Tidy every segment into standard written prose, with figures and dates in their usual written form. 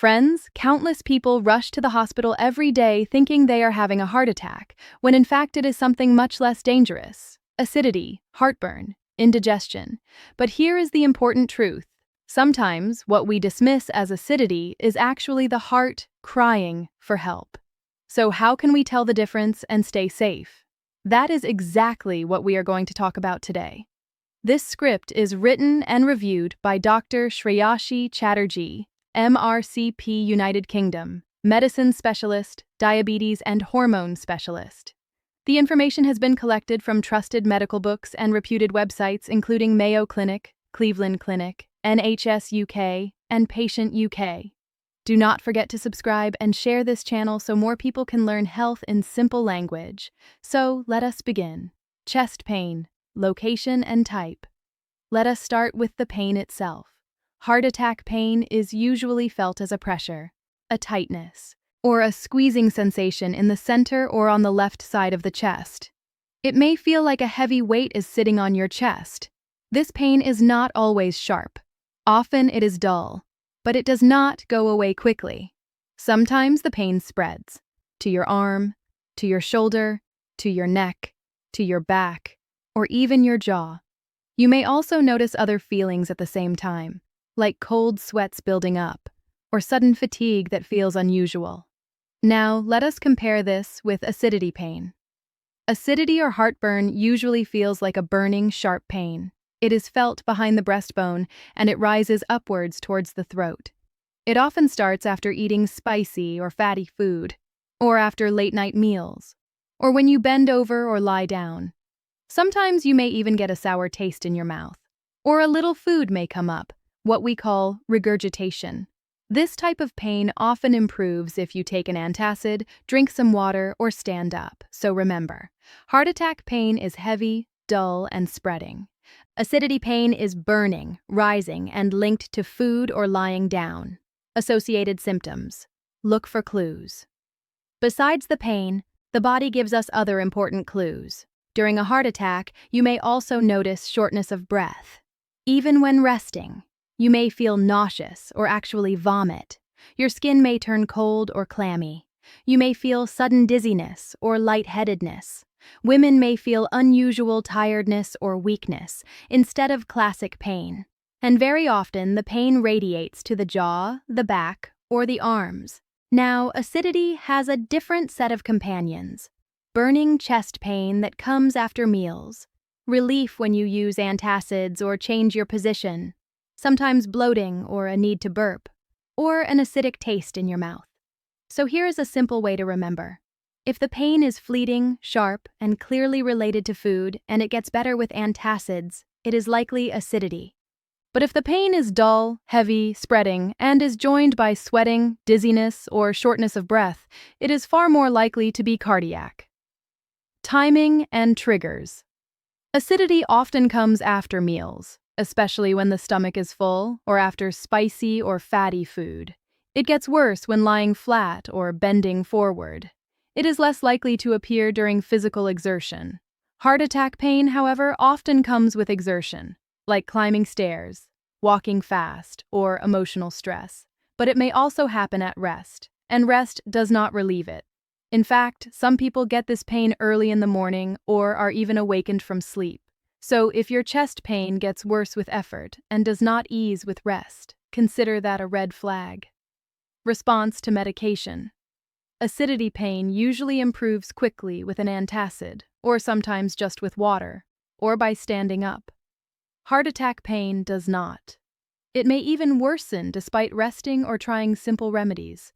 Friends, countless people rush to the hospital every day thinking they are having a heart attack, when in fact it is something much less dangerous: acidity, heartburn, indigestion. But here is the important truth. Sometimes what we dismiss as acidity is actually the heart crying for help. So how can we tell the difference and stay safe? That is exactly what we are going to talk about today. This script is written and reviewed by Dr. Shreyashi Chatterjee, MRCP, United Kingdom, Medicine Specialist, Diabetes and Hormone Specialist. The information has been collected from trusted medical books and reputed websites including Mayo Clinic, Cleveland Clinic, NHS UK, and Patient UK. Do not forget to subscribe and share this channel so more people can learn health in simple language. So, let us begin. Chest pain, location and type. Let us start with the pain itself. Heart attack pain is usually felt as a pressure, a tightness, or a squeezing sensation in the center or on the left side of the chest. It may feel like a heavy weight is sitting on your chest. This pain is not always sharp. Often it is dull, but it does not go away quickly. Sometimes the pain spreads to your arm, to your shoulder, to your neck, to your back, or even your jaw. You may also notice other feelings at the same time, like cold sweats building up, or sudden fatigue that feels unusual. Now, let us compare this with acidity pain. Acidity or heartburn usually feels like a burning, sharp pain. It is felt behind the breastbone and it rises upwards towards the throat. It often starts after eating spicy or fatty food, or after late-night meals, or when you bend over or lie down. Sometimes you may even get a sour taste in your mouth, or a little food may come up, what we call regurgitation. This type of pain often improves if you take an antacid, drink some water, or stand up. So remember, heart attack pain is heavy, dull, and spreading. Acidity pain is burning, rising, and linked to food or lying down. Associated symptoms. Look for clues. Besides the pain, the body gives us other important clues. During a heart attack, you may also notice shortness of breath. Even when resting, you may feel nauseous or actually vomit. Your skin may turn cold or clammy. You may feel sudden dizziness or lightheadedness. Women may feel unusual tiredness or weakness instead of classic pain. And very often, the pain radiates to the jaw, the back, or the arms. Now, acidity has a different set of companions. Burning chest pain that comes after meals. Relief when you use antacids or change your position. Sometimes bloating or a need to burp, or an acidic taste in your mouth. So here is a simple way to remember. If the pain is fleeting, sharp, and clearly related to food, and it gets better with antacids, it is likely acidity. But if the pain is dull, heavy, spreading, and is joined by sweating, dizziness, or shortness of breath, it is far more likely to be cardiac. Timing and triggers. Acidity often comes after meals, especially when the stomach is full or after spicy or fatty food. It gets worse when lying flat or bending forward. It is less likely to appear during physical exertion. Heart attack pain, however, often comes with exertion, like climbing stairs, walking fast, or emotional stress. But it may also happen at rest, and rest does not relieve it. In fact, some people get this pain early in the morning or are even awakened from sleep. So if your chest pain gets worse with effort and does not ease with rest, consider that a red flag. Response to medication. Acidity pain usually improves quickly with an antacid, or sometimes just with water, or by standing up. Heart attack pain does not. It may even worsen despite resting or trying simple remedies.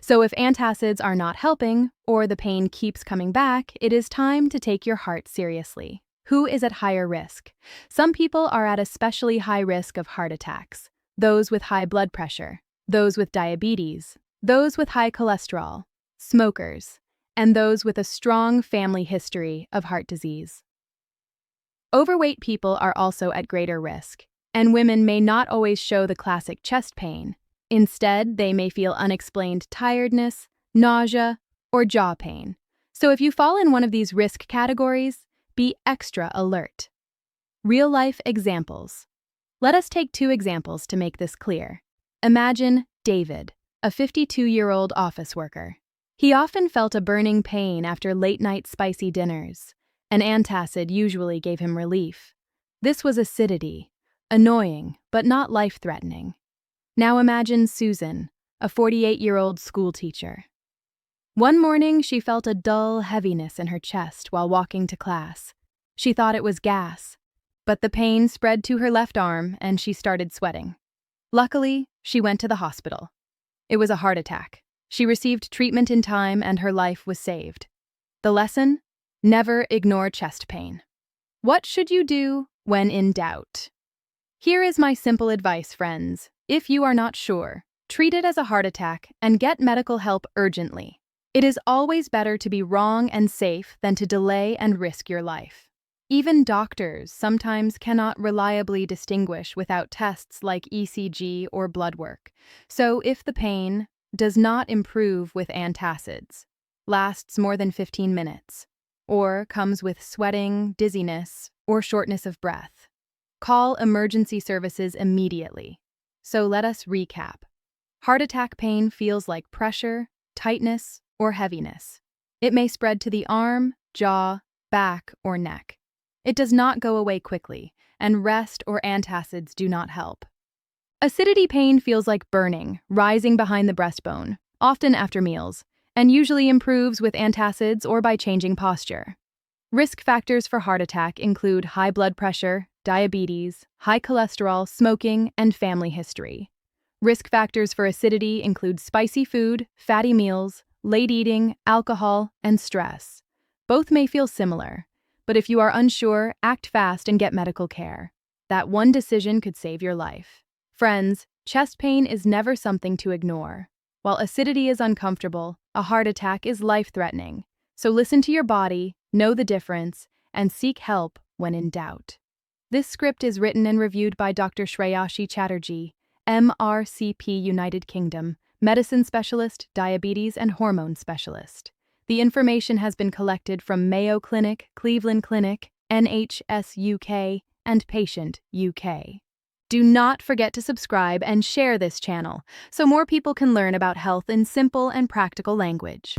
So if antacids are not helping, or the pain keeps coming back, it is time to take your heart seriously. Who is at higher risk? Some people are at especially high risk of heart attacks. Those with high blood pressure, those with diabetes, those with high cholesterol, smokers, and those with a strong family history of heart disease. Overweight people are also at greater risk, and women may not always show the classic chest pain. Instead, they may feel unexplained tiredness, nausea, or jaw pain. So if you fall in one of these risk categories, be extra alert. Real-life examples. Let us take 2 examples to make this clear. Imagine David, a 52-year-old office worker. He often felt a burning pain after late-night spicy dinners. An antacid usually gave him relief. This was acidity, annoying but not life-threatening. Now imagine Susan, a 48-year-old schoolteacher. One morning, she felt a dull heaviness in her chest while walking to class. She thought it was gas, but the pain spread to her left arm and she started sweating. Luckily, she went to the hospital. It was a heart attack. She received treatment in time and her life was saved. The lesson? Never ignore chest pain. What should you do when in doubt? Here is my simple advice, friends. If you are not sure, treat it as a heart attack and get medical help urgently. It is always better to be wrong and safe than to delay and risk your life. Even doctors sometimes cannot reliably distinguish without tests like ECG or blood work. So if the pain does not improve with antacids, lasts more than 15 minutes, or comes with sweating, dizziness, or shortness of breath, call emergency services immediately. So let us recap. Heart attack pain feels like pressure, tightness, or heaviness. It may spread to the arm, jaw, back, or neck. It does not go away quickly, and rest or antacids do not help. Acidity pain feels like burning, rising behind the breastbone, often after meals, and usually improves with antacids or by changing posture. Risk factors for heart attack include high blood pressure, diabetes, high cholesterol, smoking, and family history. Risk factors for acidity include spicy food, fatty meals, late eating, alcohol, and stress. Both may feel similar, but if you are unsure, act fast and get medical care. That one decision could save your life. Friends, chest pain is never something to ignore. While acidity is uncomfortable, a heart attack is life-threatening. So listen to your body, know the difference, and seek help when in doubt. This script is written and reviewed by Dr. Shreyashi Chatterjee, MRCP United Kingdom, Medicine Specialist, Diabetes and Hormone Specialist. The information has been collected from Mayo Clinic, Cleveland Clinic, NHS UK, and Patient UK. Do not forget to subscribe and share this channel so more people can learn about health in simple and practical language.